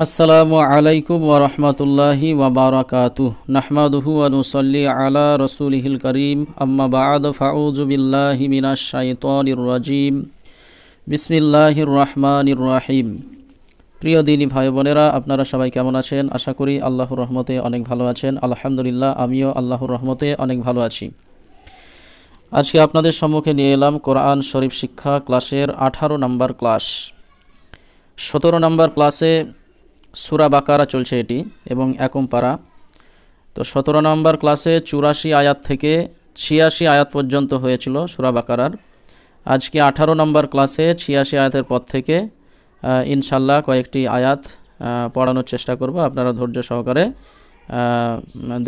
আসসালামু আলাইকুম ওয়া রাহমাতুল্লাহি ওয়া বারাকাতুহু নাহমাদুহু ওয়া নুসাল্লি আলা রাসূলিহিল কারীম আম্মা বা'দ ফাউযু বিল্লাহি মিনাশ শাইতানির রাজীম বিসমিল্লাহির রহমানির রহিম। প্রিয় দিনী ভাই বোনেরা, আপনারা সবাই কেমন আছেন? আশা করি আল্লাহর রহমতে অনেক ভালো আছেন। আলহামদুলিল্লাহ, আমিও আল্লাহর রহমতে অনেক ভালো আছি। আজকে আপনাদের সম্মুখে নিয়ে এলাম কোরআন শরীফ শিক্ষা ক্লাসের 18 নম্বর ক্লাস। 17 নম্বর ক্লাসে সূরা বাকারা চলছে এটি এবং একম পারা। তো 17 নম্বর ক্লাসে 84 আয়াত থেকে 86 আয়াত পর্যন্ত হয়েছিল সূরা বাকারার। আজকে 18 নম্বর ক্লাসে 86 আয়াতের পর থেকে ইনশাল্লাহ কয়েকটি আয়াত পড়ানোর চেষ্টা করব। আপনারা ধৈর্য সহকারে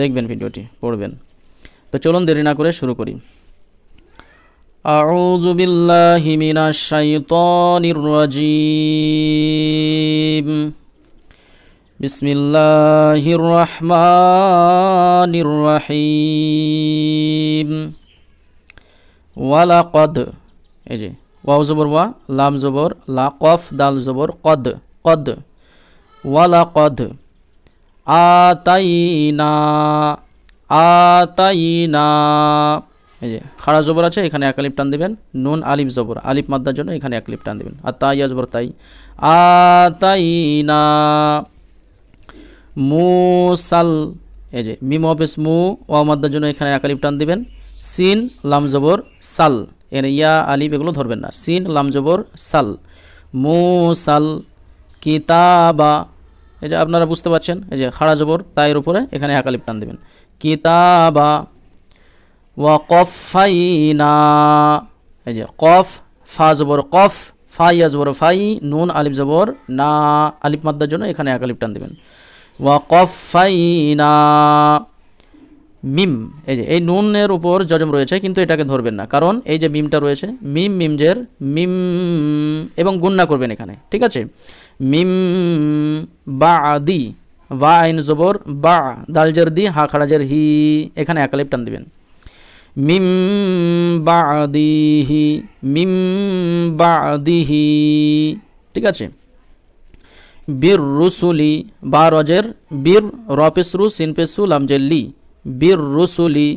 দেখবেন, ভিডিওটি পড়বেন। তো চলুন দেরি না করে শুরু করি। আউযু বিল্লাহি মিনাশ শাইতানির রাজীম। বিসমিল্লাহির রহমানির রহিম। ওয়ালাকাদ, এই যে ওয়াও জবর ওয়া, লাম জবর লা, কফ দাল জবর কদ, কদ। ওয়ালাকাদ আতাইনা, আতাইনা, এই যে খাড়া জবর আছে, এখানে এক আলিফ টান দিবেন। নুন আলিফ জবর, আলিফ মাদ্দার জন্য এখানে এক আলিফ টান দিবেন। আর তাইয়া জবর তাই, আতাইনা মুসাল, এই যে মিম অফিস মু, ওয়া মাদ্দার জন্য এখানে এক আলিফ টান দিবেন। সিন লাম জবর সাল, এর ইয়া আলিফ এগুলো ধরবেন না। সিন লাম জবর সাল, মুসাল কিতাবা, এই যে আপনারা বুঝতে পারছেন, এই যে খাড়া জবর তাইয়ের উপরে এখানে এক আলিফ টান দিবেন। কিতাবা ওয়া কফাইনা, এই যে কফ ফা জবর কফ, ফাইয়া জবর ফাই, নুন আলিফ জবর না, আলিফ মাদ্দার জন্য এখানে এক আলিফ টান দিবেন। ওয়া কফাইনা মিম, এই যে এই নুনের উপর জজম রয়েছে কিন্তু এটাকে ধরবেন না, কারণ এই যে মিমটা রয়েছে, মিম মিমজের মিম, এবং গুন্না করবেন এখানে, ঠিক আছে। মিম বাদি, বা আইন জবর বা, দালজের দি, হা খাড়াজের হি, এখানে এক আলিফ টান দিবেন। মিম বাদিহি, মিম বাদিহি, ঠিক আছে। বীর রুসুলি, বা রজের বীর, রপেসরু সিনপেসু লামজেল্লি, বীর রুসুলি,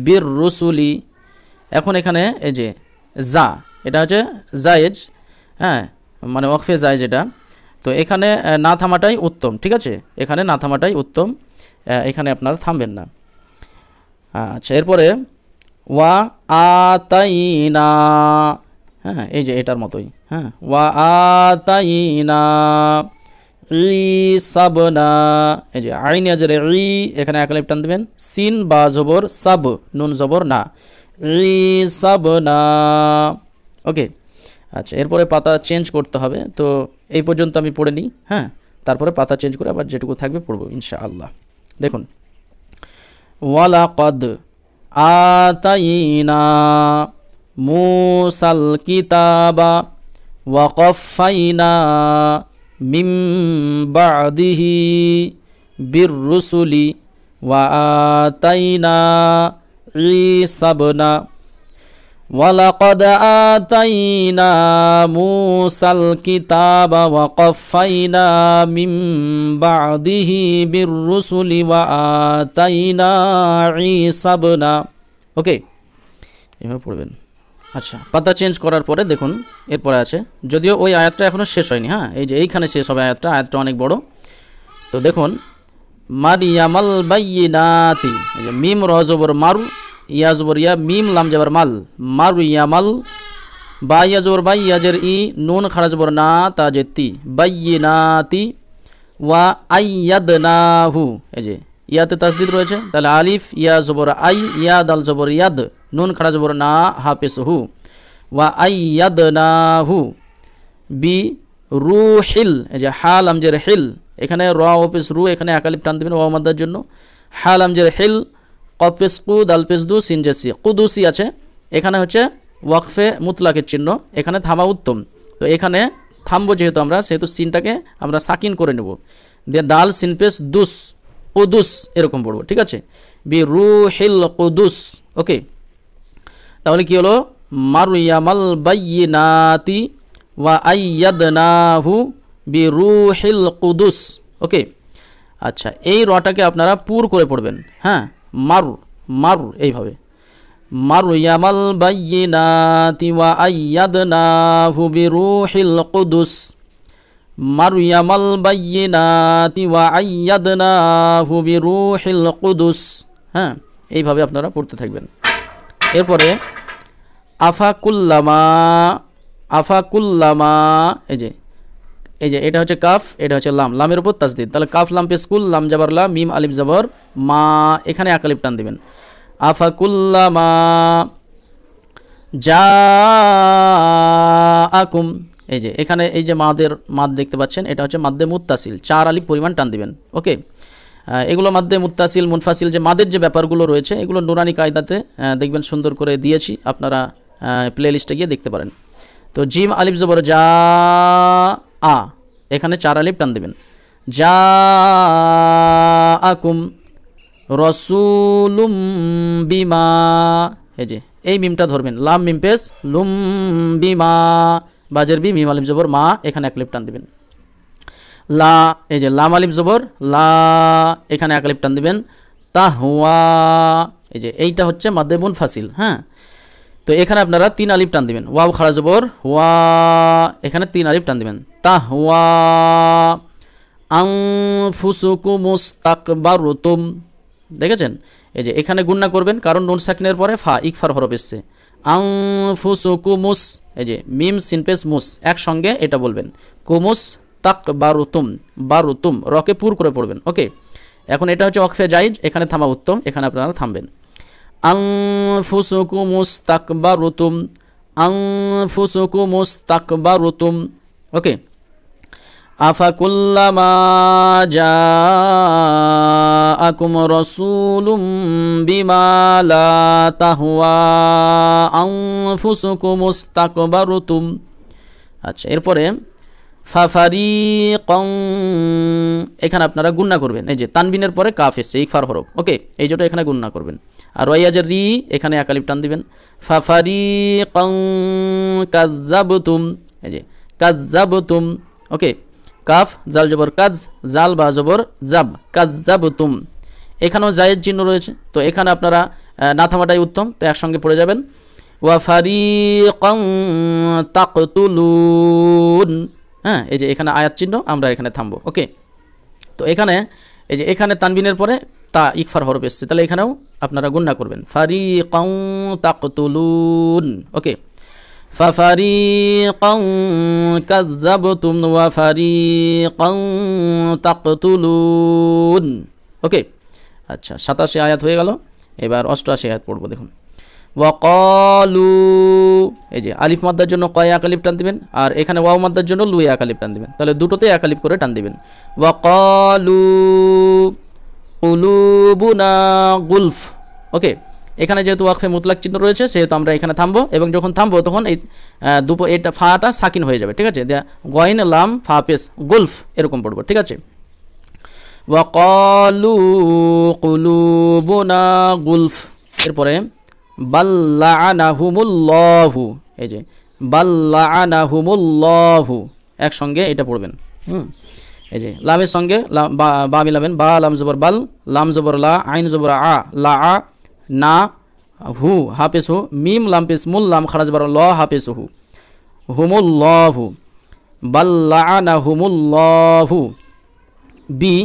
বীর রুসুলি। এখন এখানে এই যে জা, এটা হচ্ছে জায়েজ, হ্যাঁ, মানে ওয়াকফে জায়েজ এটা। তো এখানে না থামাটাই উত্তম, ঠিক আছে, এখানে না থামাটাই উত্তম, এখানে আপনারা থামবেন না। আচ্ছা, এরপরে ওয়া আতাইনা, হ্যাঁ, এই যে এটার মতোই, হ্যাঁ, ওয়া আতাইনা ইসাবনা, এই যে আইন আজরে ই, এখানে এক আলিফ টান দিবেন। সিন বা জবর সাব, নুন জবর না, ইসাবনা, ওকে। আচ্ছা, এরপরে পাতা চেঞ্জ করতে হবে, তো এই পর্যন্ত আমি পড়ে নিই, হ্যাঁ, তারপরে পাতা চেঞ্জ করে আবার যেটুকু থাকবে পড়বো ইনশাআল্লাহ। দেখুন, ওয়ালাকাদ আতাইনা মুসাল কিতাবা ওয়া কফাইনা মিম বাদিহি বির রুসুলি ওয়া আতাইনা ঈসাবনা, ওয়ালাকাদ আতাইনা মুসাল কিতাবা ওয়া কফাইনা মিম বাদিহি বির রুসুলি ওয়া আতাইনা ঈসাবনা, ওকে, এভাবে পড়বেন। আচ্ছা, পাতা চেঞ্জ করার পরে দেখুন এরপরে আছে, যদিও ওই আয়াতটা এখনও শেষ হয়নি, হ্যাঁ, এই যে এইখানে শেষ হবে আয়াতটা, আয়াতটা অনেক বড়। তো দেখুন, মারিয়ামাল বাইয়িনাতি, এই যে মিম র জবর মারু, ইয়া জবর ইয়া, মিম লাম জবর মাল, মারিয়ামাল, বা ইয়া জবর বাই, ইয়াজের ই, নুন খাড়া জবর না, তাজের তি, বাইয়িনাতি ওয়া আইয়াদনাহু, এই যে ইয়াতে তাসদিদ রয়েছে, তাহলে আলিফ ইয়া জবর আই, ইয়া দাল জবর ইয়াদ, নুন খাড়া জবর না, হাফেস হু, ওয়া আইয়াদনাহু বি রুহিল, এই যে হাল আমজের হিল, এখানে র অপেস রু, এখানে এক আলিফ টান দিবেন ওয়া মাদ্দার জন্য। হাল আমজের হিল, কপেস কু, দাল পেস দু, সিন জেসি, কুদুসি আছে, এখানে হচ্ছে ওয়াকফে মুতলাকের চিহ্ন, এখানে থামা উত্তম। তো এখানে থামবো যেহেতু আমরা, সেহেতু সিনটাকে আমরা সাকিন করে নেব, দিয়ে দাল সিনপেস দুস, কুদুস এরকম পড়বো, ঠিক আছে। বি রুহিল কুদুস, ওকে। তাহলে কি হলো, মারিয়ামাল বাইয়িনাতি ওয়া আইয়াদনাহু বিরুহিল কুদুস। ওকে, আচ্ছা এই রটাকে আপনারা পুর করে পড়বেন। হ্যাঁ, মার এইভাবে, মারয়ামাল বাইয়িনাতি ওয়া আইয়াদনাহু বিরুহিল কুদুস, মারয়ামাল বাইয়িনাতি ওয়া আইয়াদনাহু বিরুহিল কুদুস। হ্যাঁ, এইভাবে আপনারা পড়তে থাকবেন। এরপরে আফাকুল্লামা, এই যে এটা হচ্ছে কাফ, এটা হচ্ছে লাম, লামের উপর তাসদিদ, তাহলে কাফ লাম পেশ কুল, লাম জবর লা, মিম আলিফ জবর মা, এখানে এক আলিফ টান দিবেন। আফাকুল্লামা জাআকুম, এই যে এখানে এই যে মাদ দেখতে পাচ্ছেন, এটা হচ্ছে মাদ্দে মুত্তাসিল, 4 আলিফ পরিমাণ টান দিবেন। ওকে, এগুলো মাদ্দে মুত্তাসিল মুনফাসিল যে মাদের যে ব্যাপারগুলো রয়েছে এগুলো নুরানি কায়দাতে দেখবেন সুন্দর করে দিয়েছি, আপনারা প্লে লিস্টে গিয়ে দেখতে পারেন। তো জিম আলিফ জবর যা আ, এখানে 4 আলিফ টান দেবেন। জাআকুম রাসূলুম বিমা, এই যে এই মিমটা ধরবেন, লাম মিম পেশ লুম বিমা, বাজের বি, মিম আলিফ জবর মা, এখানে এক আলিফ টান দিবেন। লা, এই যে লাম আলিফ জবর লা, এখানে এক আলিফ টান দিবেন। তাহওয়া, এই যে এইটা হচ্ছে মাদ্দে মুনফাসিল। হ্যাঁ, তো এখানে আপনারা 3 আলিফ টান দিবেন। ওয়াও খাড়া জবর ওয়া, এখানে 3 আলিফ টান দিবেন। তাহওয়া আনফুসুকুম মুস্তাকবারতুম, দেখেছেন? এই যে এখানে গুণনা করবেন, কারণ নুন সাকিনের পরে ফা ইকফার হরফ এসছে। আনফুসুকুমুস, এই যে মিম সিন পেশ মুস, একসঙ্গে এটা বলবেন, কুমুস তাকবারতুম, বারুতুম, রকে পুর করে পড়বেন। ওকে, এখন এটা হচ্ছে ওয়াকফে জায়েজ, এখানে থামা উত্তম, এখানে আপনারা থামবেন। আনফুসুকুম মুস্তাকবারতুম, আনফুসুকুম মুস্তাকবারতুম। ওকে, আফাকুল্লামা জাআকুম রাসূলুম বিমা লা তাহওয়া আনফুসুকুম মুস্তাকবারতুম। আচ্ছা, এরপরে ফাফারিকান, এখানে আপনারা গুণনা করবেন, এই যে তানবিনের পরে কাফ এসছে, ইকফার হরফ। ওকে, এই যেটা এখানে গুণনা করবেন। আর ওয়াইয়াজের রি, এখানে এক আলিফ টান দিবেন। ফাফারিকান কাযযাবতুম, এই যে কাযযাবতুম। ওকে, কাফ জাল জবর কাজ, জাল বা জবর জাব, কাযযাবতুম। এখানেও জায়েজ চিহ্ন রয়েছে, তো এখানে আপনারা না থামাটাই উত্তম, তো একসঙ্গে পড়ে যাবেন। ওয়া ফারিকান তাকতুলুন। হ্যাঁ, এই যে এখানে আয়াত চিহ্ন, আমরা এখানে থামবো। ওকে, তো এখানে এই যে এখানে তানবিনের পরে তা ইকফার হরফ এসছে, তাহলে এখানেও আপনারা গুণনা করবেন, ফারিকান তাকতুলুন। ওকে, ফাফারিকান কাযযাবতুম ওয়া ফারিকান তাকতুলুন। ওকে, আচ্ছা 87 আয়াত হয়ে গেল, এবার 88 আয়াত পড়ব। দেখুন, ওয়াকালু, এই যে আলিফ মাদ্দার জন্য কয় এক আলিফ টান দিবেন, আর এখানে ওয়াও মাদ্দার জন্য লুই এক আলিফ টান দিবেন, তাহলে দুটোতে এক আলিফ করে টান দিবেন। ওয়াকালু কুলুবুনা গুলফ। ওকে, এখানে যেহেতু ওয়াকফে মুতলাক চিহ্ন রয়েছে, সেহেতু আমরা এখানে থামবো, এবং যখন থামবো তখন এই এটা ফাটা সাকিন হয়ে যাবে। ঠিক আছে, গয়ন লাম ফা পেশ গুলফ, এরকম পড়বো। ঠিক আছে, ওয়াকালু কুলুবুনা গুলফ। এরপরে বাল্লাআনাহুমুল্লাহু, এই যে বাল্লাআনাহুমুল্লাহু, একসঙ্গে এটা পড়বেন। এই যে লামের সঙ্গে বা মিলাবেন, বা লাম জবর বাল, লাম জবর লা, আইন জবর আ, লা আ, না হু হাফেজ হু, মিম লাম পেশ মুল, লাম খাড়া জবর ল, হাফেজ হু, হুমুল্লাহু, বাল্লাআনাহুমুল্লাহু বি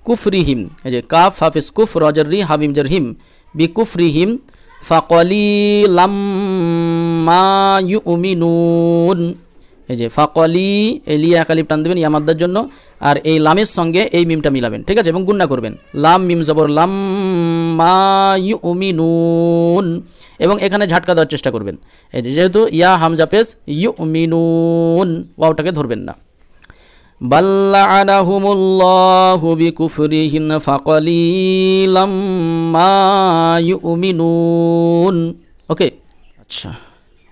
কুফরিহিম, এই যে কাফ হাফেজ কুফ, রজর রি, হামিম জর হিম, বি কুফরিহিম ফাকলিলাম মা ইউমিনুন। এই যে ফাকলি, এই লিয়া এক আলিফ টান দেবেন ইয়ামাদ্দার জন্য, আর এই লামের সঙ্গে এই মিমটা মিলাবেন। ঠিক আছে, এবং গুণনা করবেন, লাম মিম জবর লাম মা ইউমিনুন, এবং এখানে ঝাটকা দেওয়ার চেষ্টা করবেন। এই যে যেহেতু ইয়া হামজা পেশ ইউমিনুন, ওয়াওটাকে ধরবেন না। বাল্লাআনাহুমুল্লাহু বিকুফরিহিম ফাকলিলাম মা ইউমিনুন। ওকে, আচ্ছা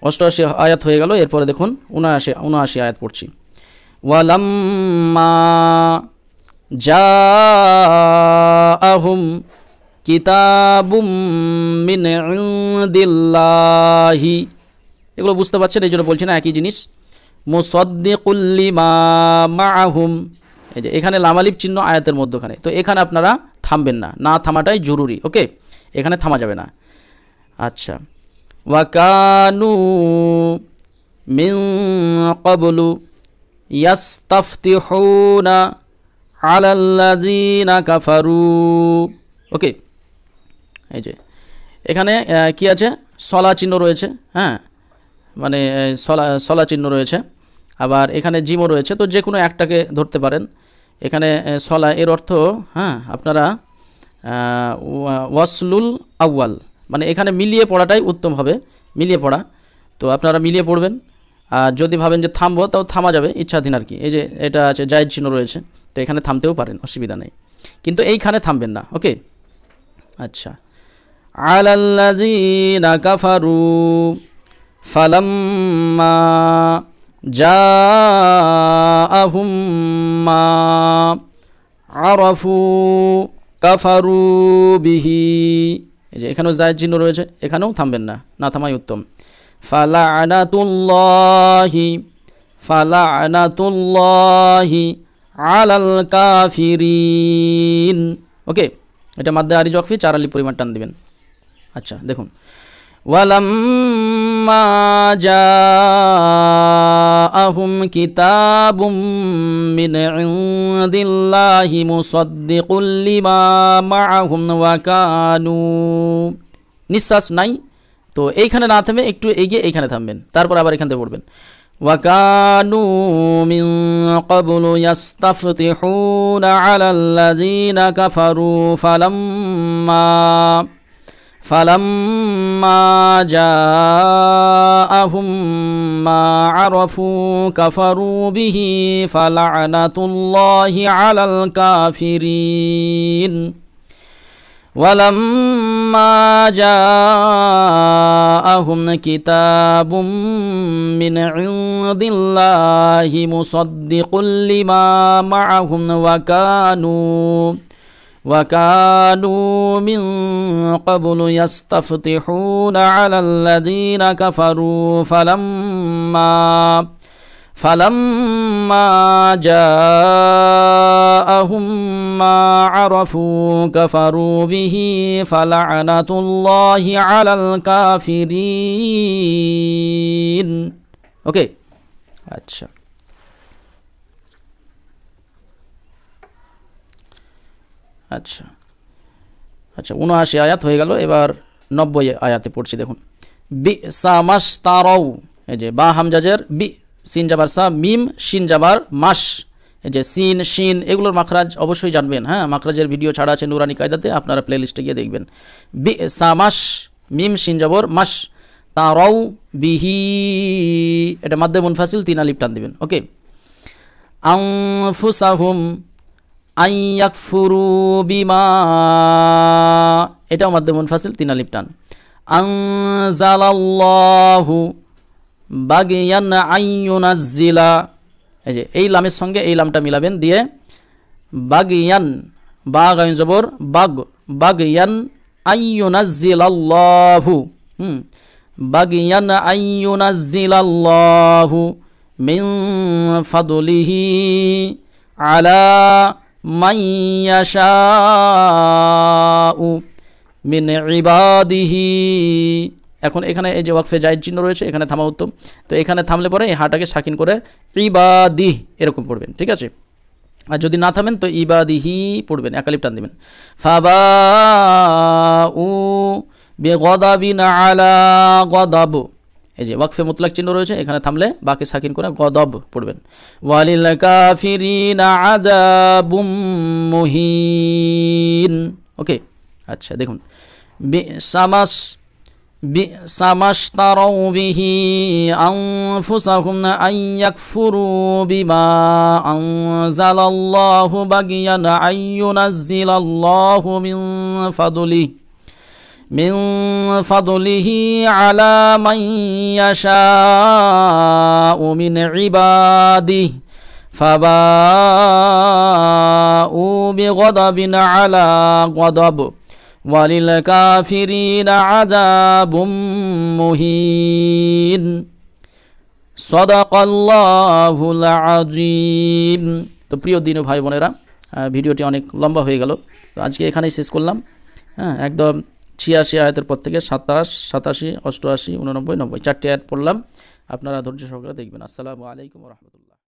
88 আয়াত হয়ে গেল। এরপরে দেখুন 79 আয়াত পড়ছি। ওয়ালাম্মা জাআহুম কিতাবুম মিন ইনদিল্লাহি, এগুলো বুঝতে পারছেন, এই জন্য বলছি না, একই জিনিস। মুসাদ্দিকুল লিমা মাআহুম। এই যে এখানে লাম আলিফ চিহ্ন আয়াতের মধ্যখানে, তো এখানে আপনারা থামবেন না, না থামাটাই জরুরি। ওকে, এখানে থামা যাবে না। আচ্ছা, ওয়া কানু মিন ক্বাবলু ইয়াস্তাফতিহুনা আলাল্লাযিনা কাফারু। ওকে, এই যে এখানে কি আছে, সলা চিহ্ন রয়েছে, হ্যাঁ, মানে সলা চিহ্ন রয়েছে, আবার এখানে জিমও রয়েছে, তো যে কোনো একটাকে ধরতে পারেন। এখানে সলা এর অর্থ, হ্যাঁ, আপনারা ওয়াসলুল আউয়াল, মানে এখানে মিলিয়ে পড়াটাই উত্তম হবে, মিলিয়ে পড়া। তো আপনারা মিলিয়ে পড়বেন, আর যদি ভাবেন যে থামবো তাও থামা যাবে, ইচ্ছাধীন আর কি। এই যে এটা আছে জায়েজ চিহ্ন রয়েছে, তো এখানে থামতেও পারেন, অসুবিধা নেই, কিন্তু এইখানে থামবেন না। ওকে, আচ্ছা, আলাল্লাযীনা কাফারু ফালাম্মা জাআহুম মা আরাফু কাফারু বিহি। এই যে এখানেও জায়েজ চিহ্ন রয়েছে, এখানেও থামবেন না, না থামাই উত্তম। ফালা'নাতুল্লাহি আলাল কাফিরিন। ওকে, এটা মাদ্দে আরি জকফি 4 আলিফ পরিমাণ টান দিবেন। আচ্ছা, দেখুন, ওয়ালাম্মা জাআহুম কিতাবুম মিন ইনদিল্লাহি মুসাদ্দিকুল লিমা মাআহুম ওয়া কানু। নিঃশ্বাস নাই, তো এইখানে না থামে একটু এগিয়ে এইখানে থামবেন, তারপর আবার এখান থেকে পড়বেন। ওয়া কানু মিন ক্বাবলু ইয়াস্তাফতিহুনা আলাল্লাযীনা কাফারু ফালাম্মা জাআহুম মা আরাফু কাফারু বিহি ফালা'নাতুল্লাহি আলাল কাফিরিন। ওয়ালাম্মা জাআহুম কিতাবুম মিন ইনদিল্লাহি মুসাদ্দিকুল লিমা মাআহুম ওয়া কানু মিন ক্বাবলু ইয়াস্তাফতিহুনা আলাল্লাযীনা কাফারু ফালাম্মা জাআহুম মা আরাফু কাফারু বিহি ফালা'নাতুল্লাহি আলাল কাফিরিন। ওকে, আচ্ছা, আচ্ছা, আচ্ছা, 79 আয়াত হয়ে গেল। এবার 90 আয়াতে পড়ছি। দেখুন, বিসা মাশতারাউ, এই যে বা হামজাজের বি, সিন জাবার সা, মিম শিন জাবার মাস। এই যে সিন শিন এগুলোর মাখরাজ অবশ্যই জানবেন, হ্যাঁ, মাখরাজের ভিডিও ছাড়া আছে নুরানি কায়দাতে, আপনারা প্লে লিস্টে গিয়ে দেখবেন। বিসা মাস, মিম শিন জাবর মাস, তারাউ বিহি, এটা মাদ্দে মুনফাসিল 3 আলিফ টান দিবেন। ওকে, আনফুসাহুম আইয়াকফুরু বিমা, এটাও মাদ্দে মুনফাসিল 3 আলিফ টান। আনজালাল্লাহু বাগিয়ান আইয়ুনাজ্জিলা, এই যে এই লামের সঙ্গে এই লামটা মিলাবেন, দিয়ে বাগিয়ান, বা গায়ন জবর বাগ, বাগিয়ান আইয়ুনাজ্জিলাল্লাহু, বাগিয়ান আইয়ুনাজ্জিলাল্লাহু মিন ফাদলিহি আলা মান ইয়াশাউ মিন ইবাদিহি। এখন এখানে এই যে ওয়াকফে জায়েজ চিহ্ন রয়েছে, এখানে থামা উত্তম। তো এখানে থামলে পরে এই হাটাকে সাকিন করে ইবাদিহ এরকম পড়বেন, ঠিক আছে। আর যদি না থামেন তো ইবাদিহি পড়বেন, একালিপ টান দিবেন। ফাবাউ বিগদাবিন আলা গদাব, এই যে ওয়াকফে মুতলাক চিহ্ন রয়েছে, এখানে থামলে বাকি সাকিন করে গদব পড়বেন। ওয়ালিল কাফিরিনা আযাবুম মুহিন। ওকে, আচ্ছা, দেখুন, বিসামাশতারাউ বিহি আনফুসাহুম আন ইয়াকফুরু বিমা আনজালাল্লাহু বাগিয়ান আইয়ুনাজ্জিলাল্লাহু মিন ফাদলিহি আলা মান ইয়াশাউ মিন ইবাদিহি ফাবাউ বিগদাবিন আলা গদাব ওয়ালিল কাফিরিনা আযাবুম মুহিন। সাদাকাল্লাহুল আযীম। তো প্রিয় দিন ও ভাই বোনেরা, ভিডিওটি অনেক লম্বা হয়ে গেল, তো আজকে এখানেই শেষ করলাম। হ্যাঁ, একদম 86 আয়াতের পর থেকে 27, 87, 88, 89, 90 চারটি আয়াত পড়লাম। আপনারা ধৈর্য সহকারে দেখবেন। আসসালামু আলাইকুম ওয়া রাহমাতুল্লাহ।